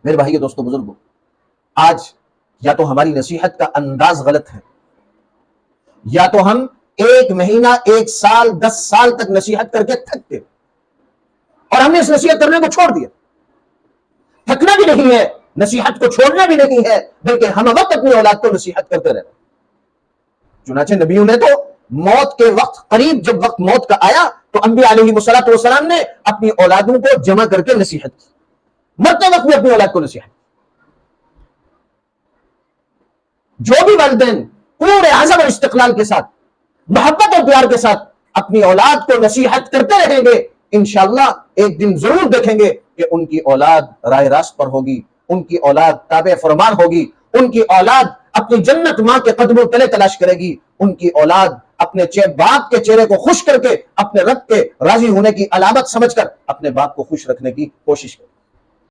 मेरे भाइयों, दोस्तों, बुजुर्गों, आज या तो हमारी नसीहत का अंदाज गलत है, या तो हम 1 महीना, 1 साल, 10 साल तक नसीहत करके थक गए और हमने इस नसीहत करने को छोड़ दिया। थकना भी नहीं है, नसीहत को छोड़ना भी नहीं है, बल्कि हम वक्त अपनी औलाद को नसीहत करते रहे। चुनाचे नबियों ने तो मौत के वक्त करीब, जब वक्त मौत का आया, तो अंबिया अलैहिमुस्सलातु वस्सलाम ने अपनी औलादों को जमा करके नसीहत की, मरते वक्त भी अपनी औलाद को नसीहत। जो भी वालिदैन पूरे अज़म और इस्तिक़लाल के साथ, मोहब्बत और प्यार के साथ अपनी औलाद को नसीहत करते रहेंगे, इंशाअल्लाह एक दिन जरूर देखेंगे कि उनकी औलाद राह रास्त पर होगी, उनकी औलाद ताबे फरमान होगी, उनकी औलाद अपनी जन्नत मां के कदमों तले तलाश करेगी, उनकी औलाद अपने बाप के चेहरे को खुश करके अपने रब के राजी होने की अलामत समझकर अपने बाप को खुश रखने की कोशिश करेगी।